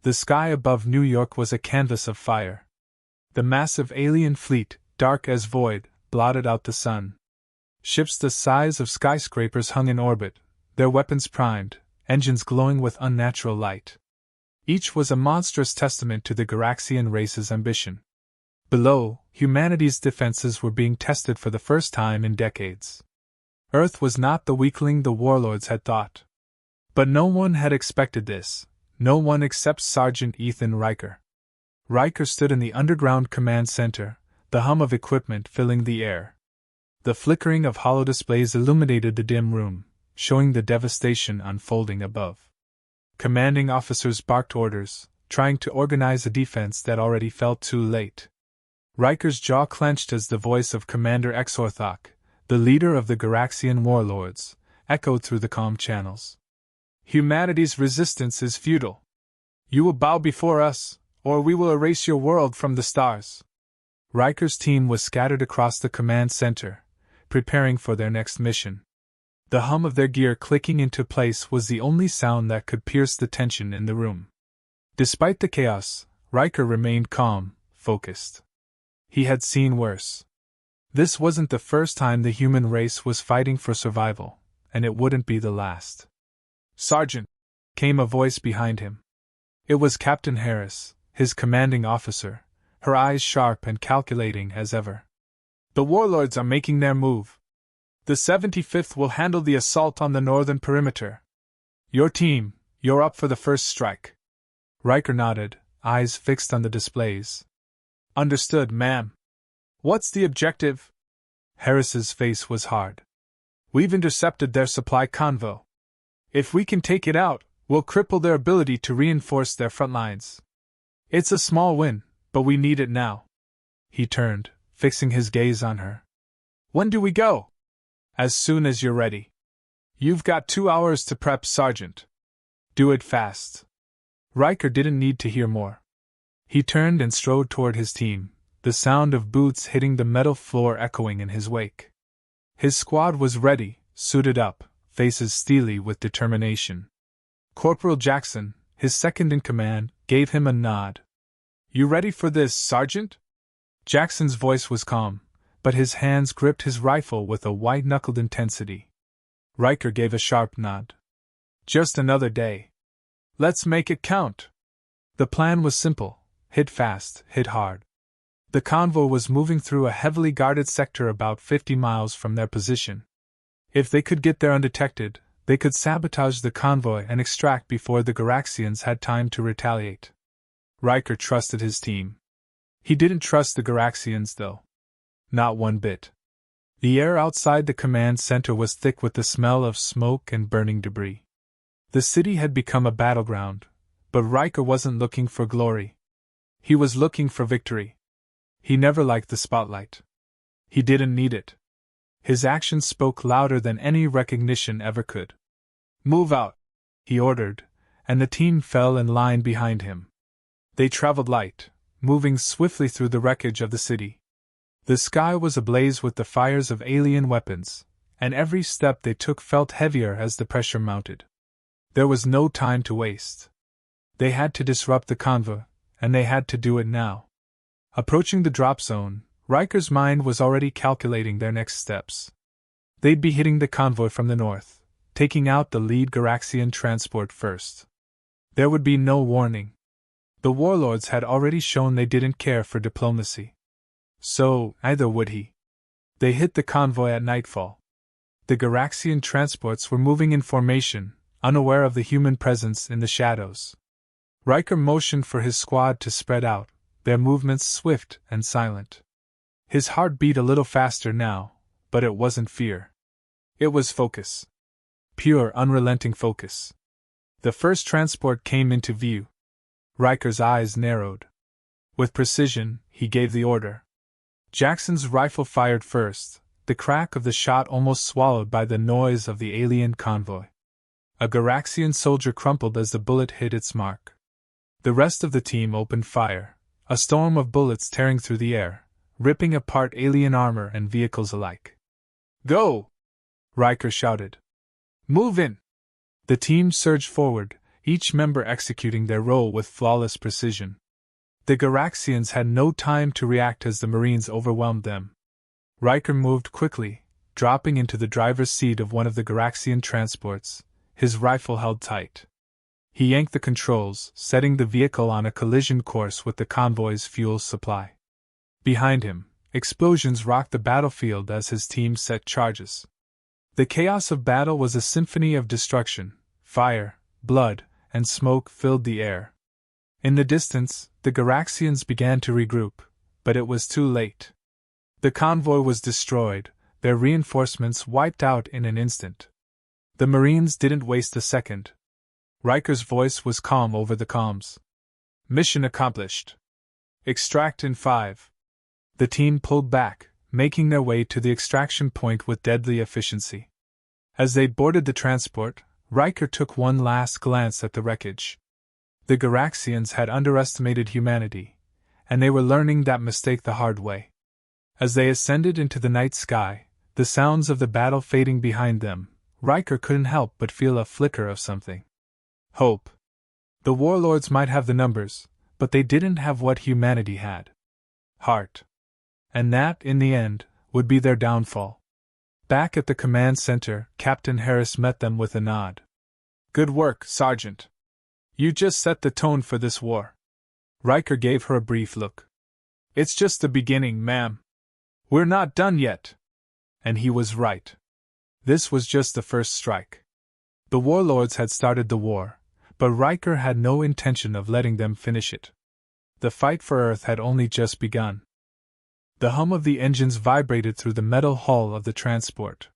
The sky above New York was a canvas of fire. The massive alien fleet, dark as void, blotted out the sun. Ships the size of skyscrapers hung in orbit, their weapons primed, engines glowing with unnatural light. Each was a monstrous testament to the Garaxian race's ambition. Below, humanity's defenses were being tested for the first time in decades. Earth was not the weakling the warlords had thought. But no one had expected this, no one except Sergeant Ethan Riker. Riker stood in the underground command center, the hum of equipment filling the air. The flickering of holodisplays illuminated the dim room, showing the devastation unfolding above. Commanding officers barked orders, trying to organize a defense that already felt too late. Riker's jaw clenched as the voice of Commander Exorthok, the leader of the Galaxian Warlords, echoed through the calm channels. Humanity's resistance is futile. You will bow before us, or we will erase your world from the stars. Riker's team was scattered across the command center, preparing for their next mission. The hum of their gear clicking into place was the only sound that could pierce the tension in the room. Despite the chaos, Riker remained calm, focused. He had seen worse. This wasn't the first time the human race was fighting for survival, and it wouldn't be the last. "Sergeant!" came a voice behind him. It was Captain Harris, his commanding officer, her eyes sharp and calculating as ever. "The warlords are making their move. The 75th will handle the assault on the northern perimeter. Your team, you're up for the first strike." Riker nodded, eyes fixed on the displays. "Understood, ma'am. What's the objective?" Harris's face was hard. "We've intercepted their supply convoy. If we can take it out, we'll cripple their ability to reinforce their front lines. It's a small win, but we need it now." He turned, fixing his gaze on her. "When do we go?" "As soon as you're ready." "You've got 2 hours to prep, Sergeant. Do it fast." Riker didn't need to hear more. He turned and strode toward his team, the sound of boots hitting the metal floor echoing in his wake. His squad was ready, suited up, faces steely with determination. Corporal Jackson, his second in command, gave him a nod. "You ready for this, Sergeant?" Jackson's voice was calm, but his hands gripped his rifle with a white-knuckled intensity. Riker gave a sharp nod. "Just another day. Let's make it count." The plan was simple: hit fast, hit hard. The convoy was moving through a heavily guarded sector about 50 miles from their position. If they could get there undetected, they could sabotage the convoy and extract before the Garaxians had time to retaliate. Riker trusted his team. He didn't trust the Garaxians, though. Not one bit. The air outside the command center was thick with the smell of smoke and burning debris. The city had become a battleground, but Riker wasn't looking for glory. He was looking for victory. He never liked the spotlight. He didn't need it. His actions spoke louder than any recognition ever could. "Move out," he ordered, and the team fell in line behind him. They traveled light, moving swiftly through the wreckage of the city. The sky was ablaze with the fires of alien weapons, and every step they took felt heavier as the pressure mounted. There was no time to waste. They had to disrupt the convoy, and they had to do it now. Approaching the drop zone, Riker's mind was already calculating their next steps. They'd be hitting the convoy from the north, taking out the lead Garaxian transport first. There would be no warning. The warlords had already shown they didn't care for diplomacy. So, either would he. They hit the convoy at nightfall. The Garaxian transports were moving in formation, unaware of the human presence in the shadows. Riker motioned for his squad to spread out, their movements swift and silent. His heart beat a little faster now, but it wasn't fear. It was focus. Pure, unrelenting focus. The first transport came into view. Riker's eyes narrowed. With precision, he gave the order. Jackson's rifle fired first, the crack of the shot almost swallowed by the noise of the alien convoy. A Garaxian soldier crumpled as the bullet hit its mark. The rest of the team opened fire, a storm of bullets tearing through the air, ripping apart alien armor and vehicles alike. "Go!" Riker shouted. "Move in!" The team surged forward, each member executing their role with flawless precision. The Garaxians had no time to react as the Marines overwhelmed them. Riker moved quickly, dropping into the driver's seat of one of the Garaxian transports, his rifle held tight. He yanked the controls, setting the vehicle on a collision course with the convoy's fuel supply. Behind him, explosions rocked the battlefield as his team set charges. The chaos of battle was a symphony of destruction. Fire, blood, and smoke filled the air. In the distance, the Garaxians began to regroup, but it was too late. The convoy was destroyed, their reinforcements wiped out in an instant. The Marines didn't waste a second. Riker's voice was calm over the comms. Mission accomplished. Extract in 5. The team pulled back, making their way to the extraction point with deadly efficiency. As they boarded the transport, Riker took one last glance at the wreckage. The Garaxians had underestimated humanity, and they were learning that mistake the hard way. As they ascended into the night sky, the sounds of the battle fading behind them, Riker couldn't help but feel a flicker of something. Hope. The warlords might have the numbers, but they didn't have what humanity had. Heart. And that, in the end, would be their downfall. Back at the command center, Captain Harris met them with a nod. Good work, Sergeant. You just set the tone for this war. Riker gave her a brief look. It's just the beginning, ma'am. We're not done yet. And he was right. This was just the first strike. The warlords had started the war, but Riker had no intention of letting them finish it. The fight for Earth had only just begun. The hum of the engines vibrated through the metal hull of the transport.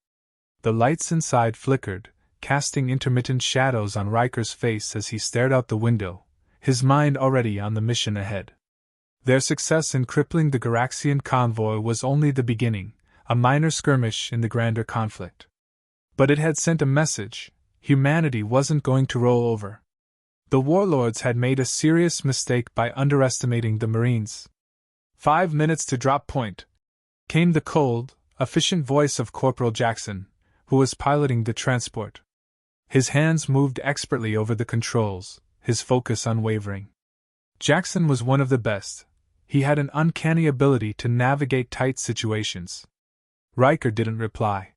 The lights inside flickered, casting intermittent shadows on Riker's face as he stared out the window, his mind already on the mission ahead. Their success in crippling the Garaxian convoy was only the beginning, a minor skirmish in the grander conflict. But it had sent a message: humanity wasn't going to roll over. The warlords had made a serious mistake by underestimating the Marines. 5 minutes to drop point, came the cold, efficient voice of Corporal Jackson, who was piloting the transport. His hands moved expertly over the controls, his focus unwavering. Jackson was one of the best. He had an uncanny ability to navigate tight situations. Riker didn't reply.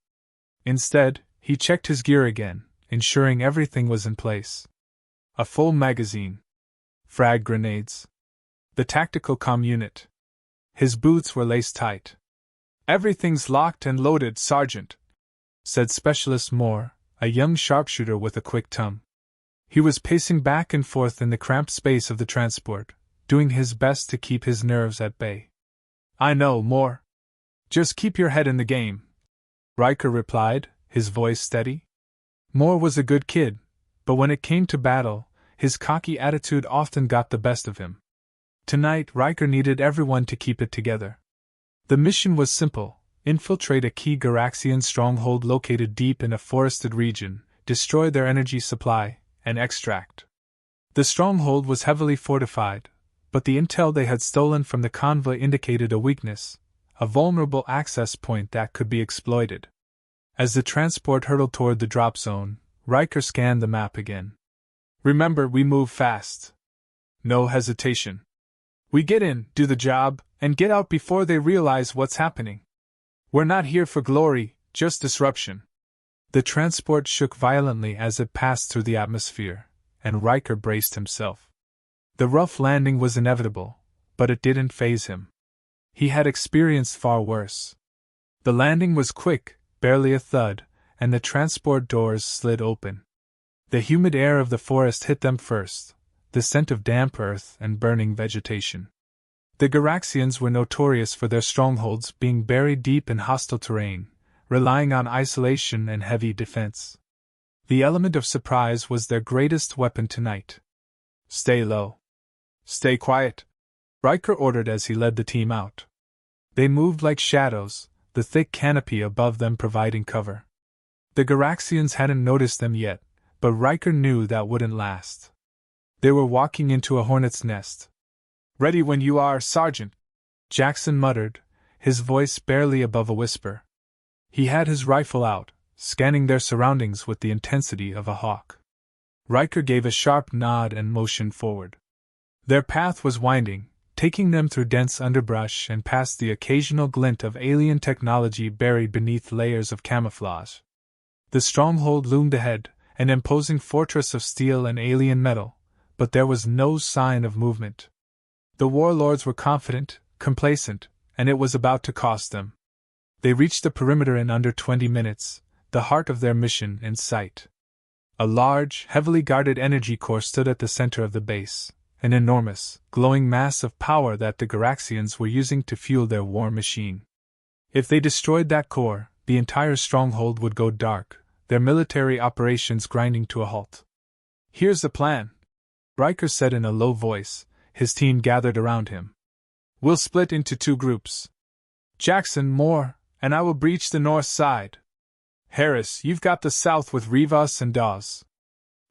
Instead, he checked his gear again, ensuring everything was in place. A full magazine. Frag grenades. The tactical comm unit. His boots were laced tight. Everything's locked and loaded, Sergeant, said Specialist Moore, a young sharpshooter with a quick tongue. He was pacing back and forth in the cramped space of the transport, doing his best to keep his nerves at bay. I know, Moore. Just keep your head in the game, Riker replied, his voice steady. Moore was a good kid, but when it came to battle, his cocky attitude often got the best of him. Tonight, Riker needed everyone to keep it together. The mission was simple: infiltrate a key Garaxian stronghold located deep in a forested region, destroy their energy supply, and extract. The stronghold was heavily fortified, but the intel they had stolen from the convoy indicated a weakness, a vulnerable access point that could be exploited. As the transport hurtled toward the drop zone, Riker scanned the map again. Remember, we move fast. No hesitation. We get in, do the job, and get out before they realize what's happening. We're not here for glory, just disruption. The transport shook violently as it passed through the atmosphere, and Riker braced himself. The rough landing was inevitable, but it didn't faze him. He had experienced far worse. The landing was quick, barely a thud, and the transport doors slid open. The humid air of the forest hit them first, the scent of damp earth and burning vegetation. The Garaxians were notorious for their strongholds being buried deep in hostile terrain, relying on isolation and heavy defense. The element of surprise was their greatest weapon tonight. Stay low. Stay quiet, Riker ordered as he led the team out. They moved like shadows, the thick canopy above them providing cover. The Garaxians hadn't noticed them yet, but Riker knew that wouldn't last. They were walking into a hornet's nest. Ready when you are, Sergeant, Jackson muttered, his voice barely above a whisper. He had his rifle out, scanning their surroundings with the intensity of a hawk. Riker gave a sharp nod and motioned forward. Their path was winding, taking them through dense underbrush and past the occasional glint of alien technology buried beneath layers of camouflage. The stronghold loomed ahead, an imposing fortress of steel and alien metal, but there was no sign of movement. The warlords were confident, complacent, and it was about to cost them. They reached the perimeter in under 20 minutes, the heart of their mission in sight. A large, heavily guarded energy core stood at the center of the base, an enormous, glowing mass of power that the Garaxians were using to fuel their war machine. If they destroyed that core, the entire stronghold would go dark, their military operations grinding to a halt. "Here's the plan," Riker said in a low voice, his team gathered around him. "We'll split into 2 groups. Jackson, Moore, and I will breach the north side. Harris, you've got the south with Rivas and Dawes.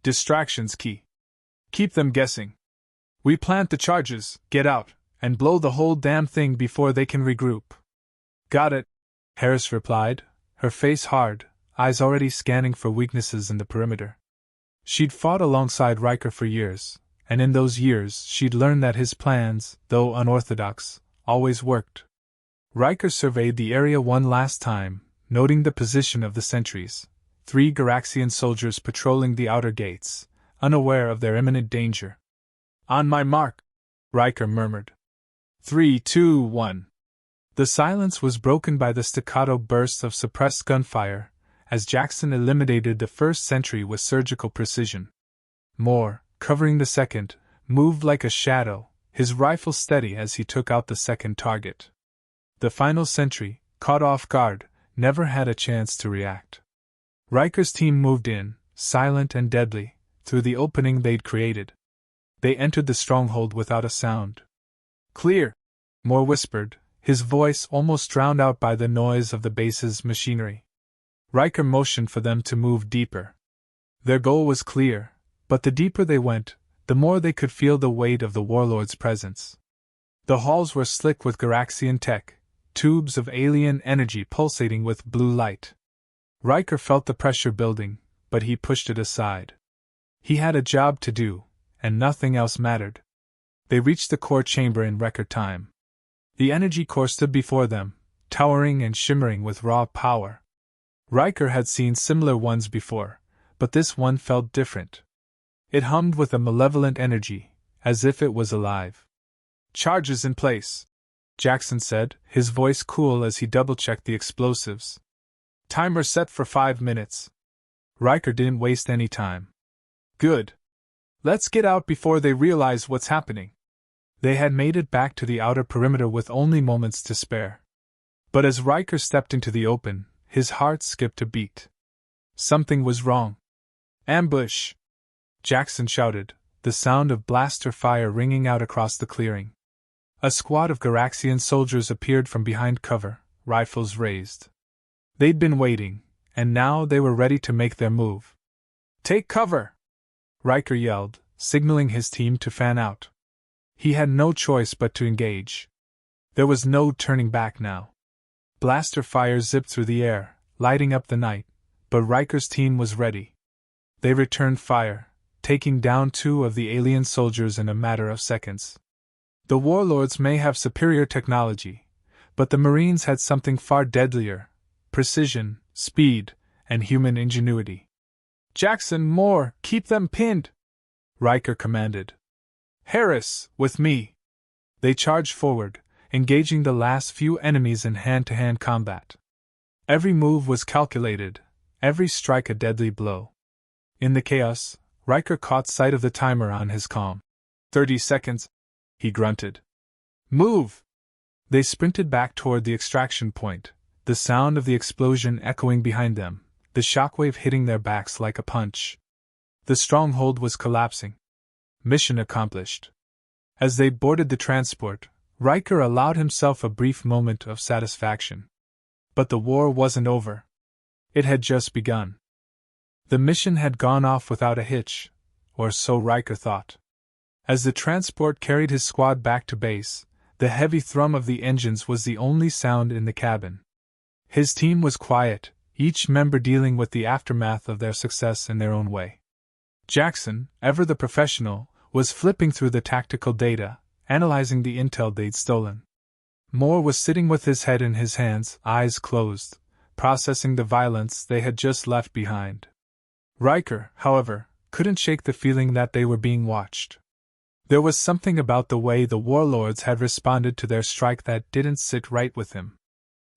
Distractions key. Keep them guessing. We plant the charges, get out, and blow the whole damn thing before they can regroup." "Got it," Harris replied, her face hard, eyes already scanning for weaknesses in the perimeter. She'd fought alongside Riker for years, and in those years she'd learned that his plans, though unorthodox, always worked. Riker surveyed the area one last time, noting the position of the sentries, 3 Garaxian soldiers patrolling the outer gates, unaware of their imminent danger. "On my mark," Riker murmured. 3, 2, 1. The silence was broken by the staccato bursts of suppressed gunfire, as Jackson eliminated the first sentry with surgical precision. Moore, covering the second, moved like a shadow, his rifle steady as he took out the second target. The final sentry, caught off guard, never had a chance to react. Riker's team moved in, silent and deadly, through the opening they'd created. They entered the stronghold without a sound. "Clear," Moore whispered, his voice almost drowned out by the noise of the base's machinery. Riker motioned for them to move deeper. Their goal was clear, but the deeper they went, the more they could feel the weight of the warlord's presence. The halls were slick with Garaxian tech, tubes of alien energy pulsating with blue light. Riker felt the pressure building, but he pushed it aside. He had a job to do, and nothing else mattered. They reached the core chamber in record time. The energy core stood before them, towering and shimmering with raw power. Riker had seen similar ones before, but this one felt different. It hummed with a malevolent energy, as if it was alive. "Charges in place," Jackson said, his voice cool as he double-checked the explosives. "Timer set for 5 minutes. Riker didn't waste any time. "Good. Let's get out before they realize what's happening." They had made it back to the outer perimeter with only moments to spare. But as Riker stepped into the open, his heart skipped a beat. Something was wrong. "Ambush!" Jackson shouted, the sound of blaster fire ringing out across the clearing. A squad of Garaxian soldiers appeared from behind cover, rifles raised. They'd been waiting, and now they were ready to make their move. "Take cover!" Riker yelled, signaling his team to fan out. He had no choice but to engage. There was no turning back now. Blaster fire zipped through the air, lighting up the night, but Riker's team was ready. They returned fire, taking down 2 of the alien soldiers in a matter of seconds. The warlords may have superior technology, but the Marines had something far deadlier: precision, speed, and human ingenuity. "Jackson, Moore, keep them pinned!" Riker commanded. "Harris, with me!" They charged forward, engaging the last few enemies in hand-to-hand combat. Every move was calculated, every strike a deadly blow. In the chaos, Riker caught sight of the timer on his comm. 30 seconds, he grunted. "Move!" They sprinted back toward the extraction point, the sound of the explosion echoing behind them, the shockwave hitting their backs like a punch. The stronghold was collapsing. Mission accomplished. As they boarded the transport, Riker allowed himself a brief moment of satisfaction. But the war wasn't over. It had just begun. The mission had gone off without a hitch, or so Riker thought. As the transport carried his squad back to base, the heavy thrum of the engines was the only sound in the cabin. His team was quiet, each member dealing with the aftermath of their success in their own way. Jackson, ever the professional, was flipping through the tactical data, analyzing the intel they'd stolen. Moore was sitting with his head in his hands, eyes closed, processing the violence they had just left behind. Riker, however, couldn't shake the feeling that they were being watched. There was something about the way the warlords had responded to their strike that didn't sit right with him.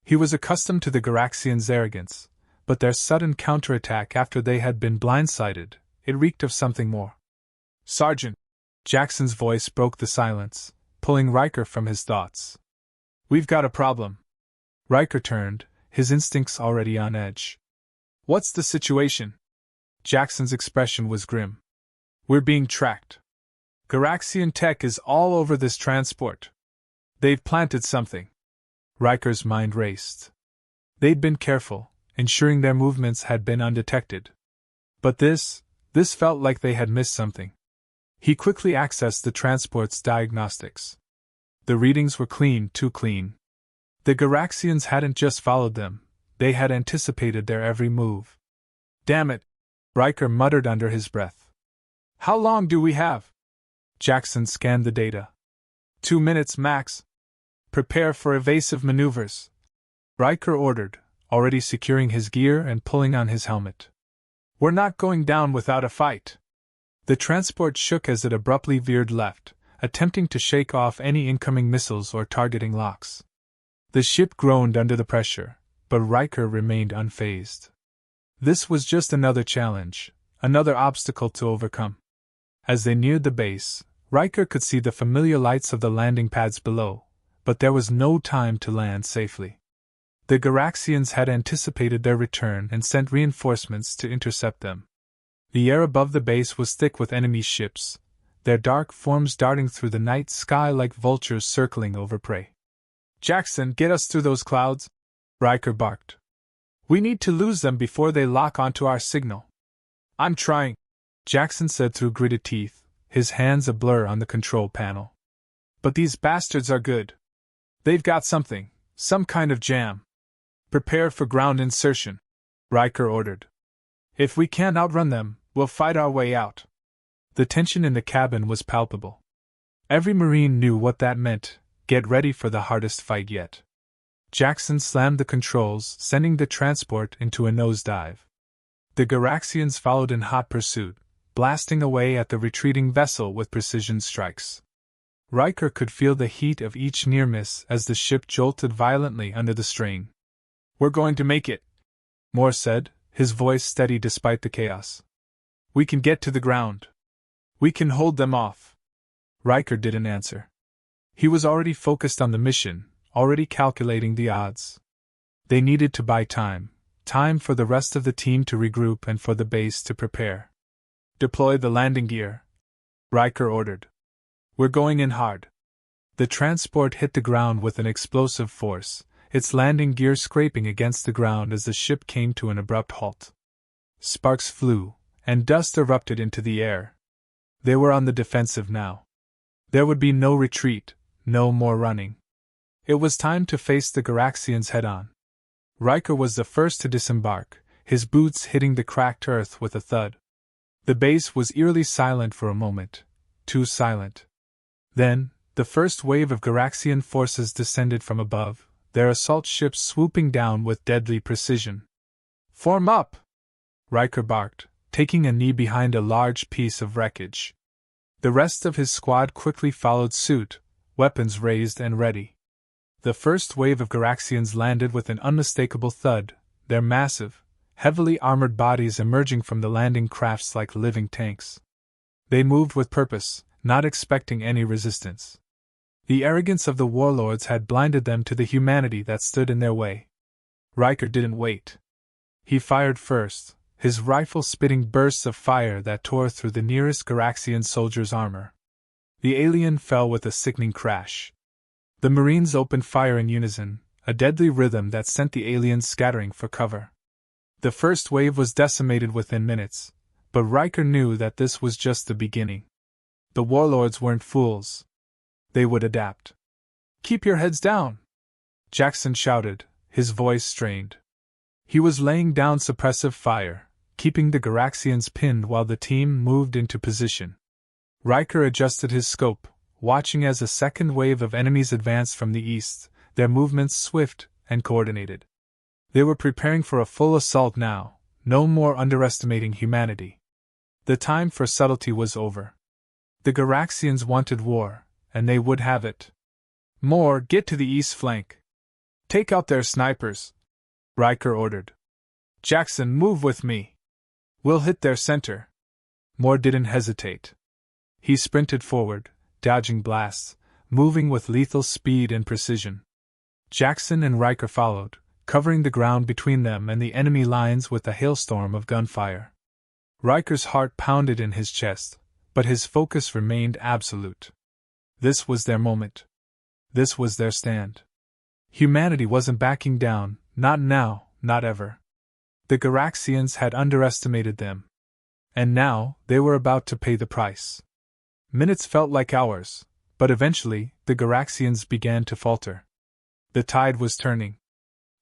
He was accustomed to the Garaxians' arrogance, but their sudden counterattack after they had been blindsided, it reeked of something more. "Sergeant!" Jackson's voice broke the silence, pulling Riker from his thoughts. "We've got a problem." Riker turned, his instincts already on edge. "What's the situation?" Jackson's expression was grim. "We're being tracked. Garaxian tech is all over this transport. They've planted something." Riker's mind raced. They'd been careful, ensuring their movements had been undetected. But this felt like they had missed something. He quickly accessed the transport's diagnostics. The readings were clean, too clean. The Garaxians hadn't just followed them, they had anticipated their every move. "Damn it!" Riker muttered under his breath. "How long do we have?" Jackson scanned the data. 2 minutes max. "Prepare for evasive maneuvers," Riker ordered, already securing his gear and pulling on his helmet. "We're not going down without a fight." The transport shook as it abruptly veered left, attempting to shake off any incoming missiles or targeting locks. The ship groaned under the pressure, but Riker remained unfazed. This was just another challenge, another obstacle to overcome. As they neared the base, Riker could see the familiar lights of the landing pads below, but there was no time to land safely. The Garaxians had anticipated their return and sent reinforcements to intercept them. The air above the base was thick with enemy ships, their dark forms darting through the night sky like vultures circling over prey. "Jackson, get us through those clouds," Riker barked. "We need to lose them before they lock onto our signal." "I'm trying," Jackson said through gritted teeth, his hands a blur on the control panel. "But these bastards are good. They've got something, some kind of jam." "Prepare for ground insertion," Riker ordered. "If we can't outrun them, we'll fight our way out." The tension in the cabin was palpable. Every Marine knew what that meant: get ready for the hardest fight yet. Jackson slammed the controls, sending the transport into a nosedive. The Garaxians followed in hot pursuit, blasting away at the retreating vessel with precision strikes. Riker could feel the heat of each near miss as the ship jolted violently under the strain. "We're going to make it," Moore said, his voice steady despite the chaos. "We can get to the ground. We can hold them off." Riker didn't answer. He was already focused on the mission, already calculating the odds. They needed to buy time for the rest of the team to regroup and for the base to prepare. "Deploy the landing gear," Riker ordered. "We're going in hard." The transport hit the ground with an explosive force, its landing gear scraping against the ground as the ship came to an abrupt halt. Sparks flew, and dust erupted into the air. They were on the defensive now. There would be no retreat, no more running. It was time to face the Garaxians head-on. Riker was the first to disembark, his boots hitting the cracked earth with a thud. The base was eerily silent for a moment, too silent. Then, the first wave of Garaxian forces descended from above, their assault ships swooping down with deadly precision. "Form up!" Riker barked, taking a knee behind a large piece of wreckage. The rest of his squad quickly followed suit, weapons raised and ready. The first wave of Garaxians landed with an unmistakable thud, their massive, heavily armored bodies emerging from the landing crafts like living tanks. They moved with purpose, not expecting any resistance. The arrogance of the warlords had blinded them to the humanity that stood in their way. Riker didn't wait. He fired first, his rifle spitting bursts of fire that tore through the nearest Garaxian soldier's armor. The alien fell with a sickening crash. The Marines opened fire in unison, a deadly rhythm that sent the aliens scattering for cover. The first wave was decimated within minutes, but Riker knew that this was just the beginning. The warlords weren't fools. They would adapt. "Keep your heads down!" Jackson shouted, his voice strained. He was laying down suppressive fire, keeping the Garaxians pinned while the team moved into position. Riker adjusted his scope, watching as a second wave of enemies advanced from the east, their movements swift and coordinated. They were preparing for a full assault now, no more underestimating humanity. The time for subtlety was over. The Garaxians wanted war, and they would have it. More, get to the east flank. Take out their snipers, Riker ordered. Jackson, move with me. We'll hit their center. Moore didn't hesitate. He sprinted forward, dodging blasts, moving with lethal speed and precision. Jackson and Riker followed, covering the ground between them and the enemy lines with a hailstorm of gunfire. Riker's heart pounded in his chest, but his focus remained absolute. This was their moment. This was their stand. Humanity wasn't backing down, not now, not ever. The Garaxians had underestimated them. And now, they were about to pay the price. Minutes felt like hours, but eventually, the Garaxians began to falter. The tide was turning.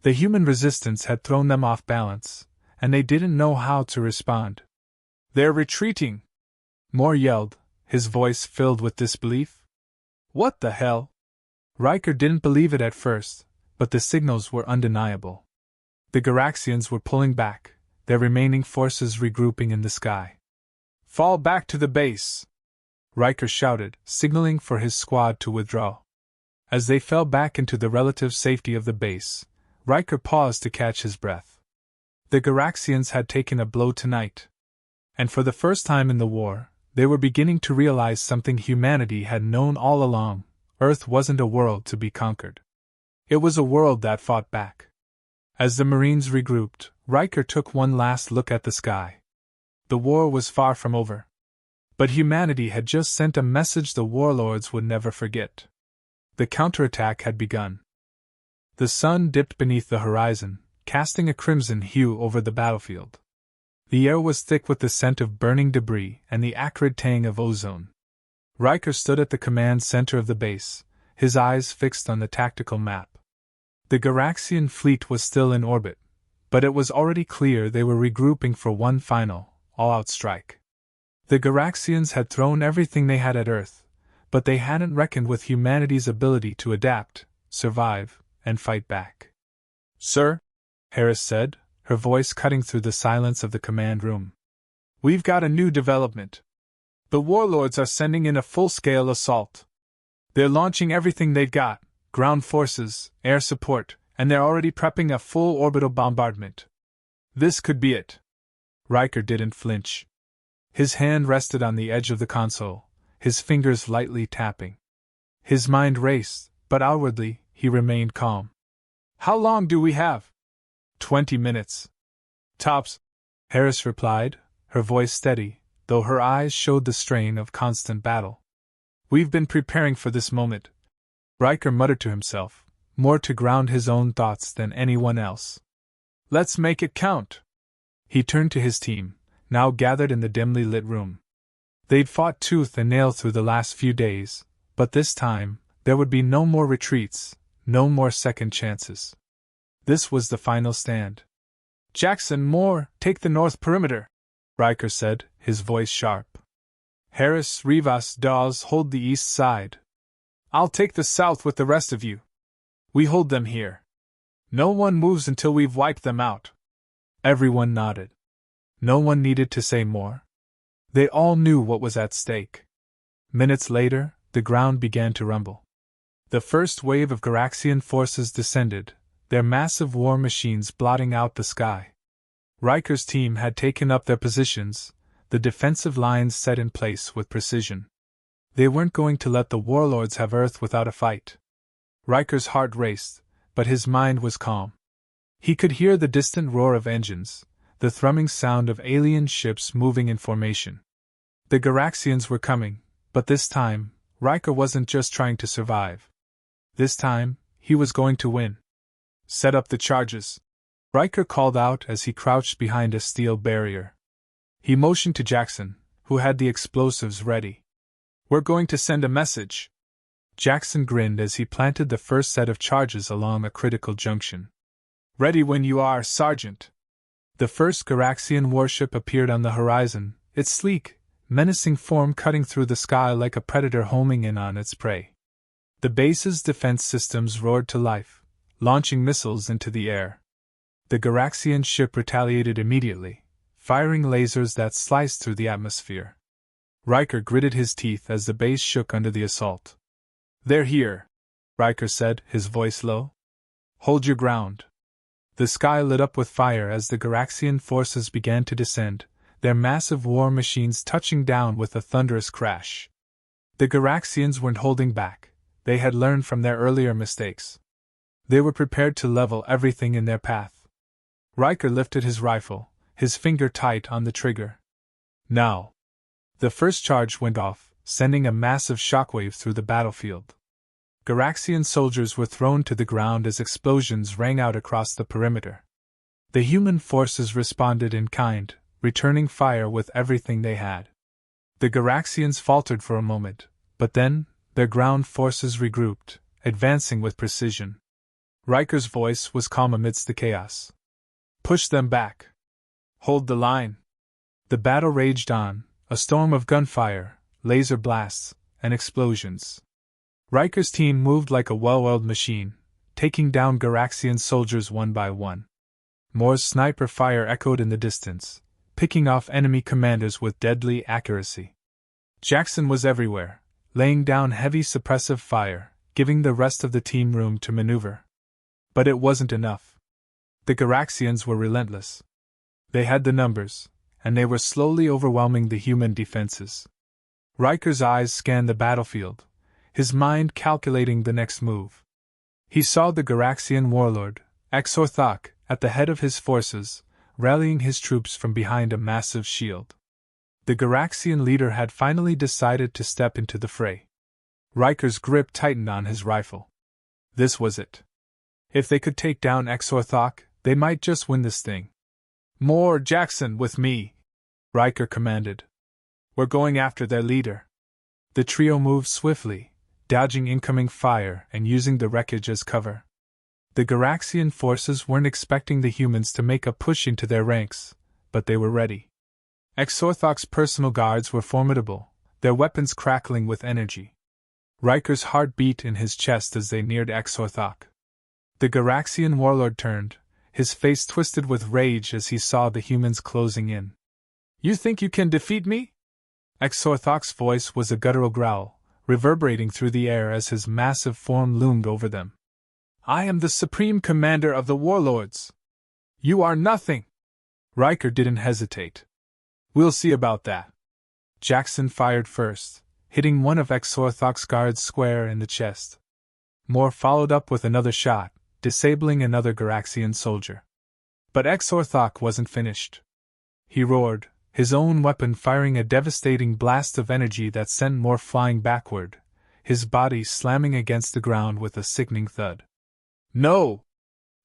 The human resistance had thrown them off balance, and they didn't know how to respond. They're retreating! Moore yelled, his voice filled with disbelief. What the hell? Riker didn't believe it at first, but the signals were undeniable. The Garaxians were pulling back, their remaining forces regrouping in the sky. Fall back to the base! Riker shouted, signaling for his squad to withdraw. As they fell back into the relative safety of the base, Riker paused to catch his breath. The Garaxians had taken a blow tonight. And for the first time in the war, they were beginning to realize something humanity had known all along: Earth wasn't a world to be conquered. It was a world that fought back. As the Marines regrouped, Riker took one last look at the sky. The war was far from over. But humanity had just sent a message the warlords would never forget. The counterattack had begun. The sun dipped beneath the horizon, casting a crimson hue over the battlefield. The air was thick with the scent of burning debris and the acrid tang of ozone. Riker stood at the command center of the base, his eyes fixed on the tactical map. The Garaxian fleet was still in orbit, but it was already clear they were regrouping for one final, all-out strike. The Garaxians had thrown everything they had at Earth, but they hadn't reckoned with humanity's ability to adapt, survive, and fight back. Sir, Harris said, her voice cutting through the silence of the command room. We've got a new development. The warlords are sending in a full-scale assault. They're launching everything they've got, ground forces, air support, and they're already prepping a full orbital bombardment. This could be it. Riker didn't flinch. His hand rested on the edge of the console, his fingers lightly tapping. His mind raced, but outwardly, he remained calm. How long do we have? 20 minutes. Tops, Harris replied, her voice steady, though her eyes showed the strain of constant battle. We've been preparing for this moment, Riker muttered to himself, more to ground his own thoughts than anyone else. Let's make it count. He turned to his team, now gathered in the dimly lit room. They'd fought tooth and nail through the last few days, but this time, there would be no more retreats, no more second chances. This was the final stand. Jackson, Moore, take the north perimeter, Riker said, his voice sharp. Harris, Rivas, Dawes, hold the east side. I'll take the south with the rest of you. We hold them here. No one moves until we've wiped them out. Everyone nodded. No one needed to say more. They all knew what was at stake. Minutes later, the ground began to rumble. The first wave of Garaxian forces descended, their massive war machines blotting out the sky. Riker's team had taken up their positions, the defensive lines set in place with precision. They weren't going to let the warlords have Earth without a fight. Riker's heart raced, but his mind was calm. He could hear the distant roar of engines, the thrumming sound of alien ships moving in formation. The Garaxians were coming, but this time, Riker wasn't just trying to survive. This time, he was going to win. Set up the charges, Riker called out as he crouched behind a steel barrier. He motioned to Jackson, who had the explosives ready. We're going to send a message. Jackson grinned as he planted the first set of charges along a critical junction. Ready when you are, Sergeant. The first Garaxian warship appeared on the horizon, its sleek, menacing form cutting through the sky like a predator homing in on its prey. The base's defense systems roared to life, launching missiles into the air. The Garaxian ship retaliated immediately, firing lasers that sliced through the atmosphere. Riker gritted his teeth as the base shook under the assault. "They're here," Riker said, his voice low. "Hold your ground." The sky lit up with fire as the Garaxian forces began to descend, their massive war machines touching down with a thunderous crash. The Garaxians weren't holding back. They had learned from their earlier mistakes. They were prepared to level everything in their path. Riker lifted his rifle, his finger tight on the trigger. Now. The first charge went off, sending a massive shockwave through the battlefield. Garaxian soldiers were thrown to the ground as explosions rang out across the perimeter. The human forces responded in kind, returning fire with everything they had. The Garaxians faltered for a moment, but then, their ground forces regrouped, advancing with precision. Riker's voice was calm amidst the chaos. "Push them back. Hold the line." The battle raged on, a storm of gunfire, laser blasts, and explosions. Riker's team moved like a well-oiled machine, taking down Garaxian soldiers one by one. Moore's sniper fire echoed in the distance, picking off enemy commanders with deadly accuracy. Jackson was everywhere, laying down heavy suppressive fire, giving the rest of the team room to maneuver. But it wasn't enough. The Garaxians were relentless. They had the numbers, and they were slowly overwhelming the human defenses. Riker's eyes scanned the battlefield, his mind calculating the next move. He saw the Garaxian warlord, Xorthok, at the head of his forces, rallying his troops from behind a massive shield. The Garaxian leader had finally decided to step into the fray. Riker's grip tightened on his rifle. This was it. If they could take down Xorthok, they might just win this thing. "More, Jackson, with me," Riker commanded. "We're going after their leader." The trio moved swiftly, dodging incoming fire and using the wreckage as cover. The Garaxian forces weren't expecting the humans to make a push into their ranks, but they were ready. Xorthok's personal guards were formidable, their weapons crackling with energy. Riker's heart beat in his chest as they neared Xorthok. The Garaxian warlord turned, his face twisted with rage as he saw the humans closing in. "You think you can defeat me?" Xorthok's voice was a guttural growl, reverberating through the air as his massive form loomed over them. "I am the supreme commander of the warlords. You are nothing." Riker didn't hesitate. "We'll see about that." Jackson fired first, hitting one of Xorthok's guards square in the chest. Moore followed up with another shot, disabling another Garaxian soldier. But Xorthok wasn't finished. He roared, his own weapon firing a devastating blast of energy that sent Moore flying backward, his body slamming against the ground with a sickening thud. "No!"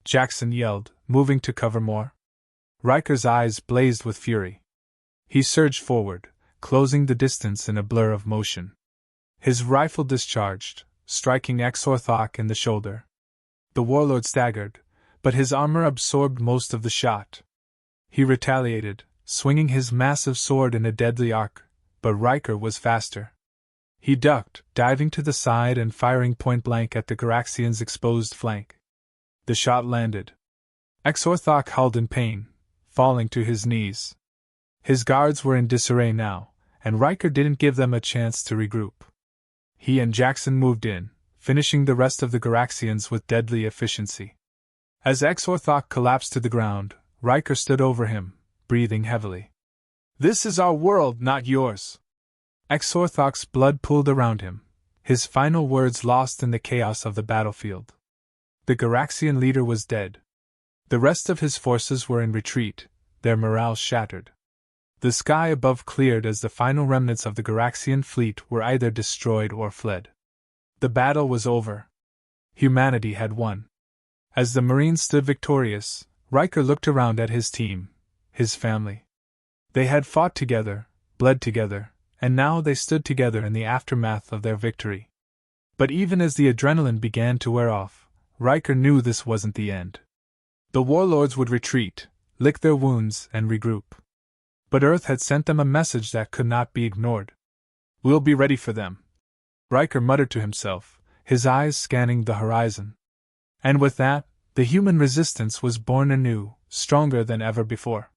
Jackson yelled, moving to cover Moore. Riker's eyes blazed with fury. He surged forward, closing the distance in a blur of motion. His rifle discharged, striking Xorthok in the shoulder. The warlord staggered, but his armor absorbed most of the shot. He retaliated, swinging his massive sword in a deadly arc, but Riker was faster. He ducked, diving to the side and firing point-blank at the Garaxian's exposed flank. The shot landed. Xorthok howled in pain, falling to his knees. His guards were in disarray now, and Riker didn't give them a chance to regroup. He and Jackson moved in, finishing the rest of the Garaxians with deadly efficiency. As Xorthok collapsed to the ground, Riker stood over him, breathing heavily. "This is our world, not yours." Xorthok's blood pooled around him, his final words lost in the chaos of the battlefield. The Garaxian leader was dead. The rest of his forces were in retreat, their morale shattered. The sky above cleared as the final remnants of the Garaxian fleet were either destroyed or fled. The battle was over. Humanity had won. As the Marines stood victorious, Riker looked around at his team, his family. They had fought together, bled together, and now they stood together in the aftermath of their victory. But even as the adrenaline began to wear off, Riker knew this wasn't the end. The warlords would retreat, lick their wounds, and regroup. But Earth had sent them a message that could not be ignored. "We'll be ready for them," Riker muttered to himself, his eyes scanning the horizon. And with that, the human resistance was born anew, stronger than ever before.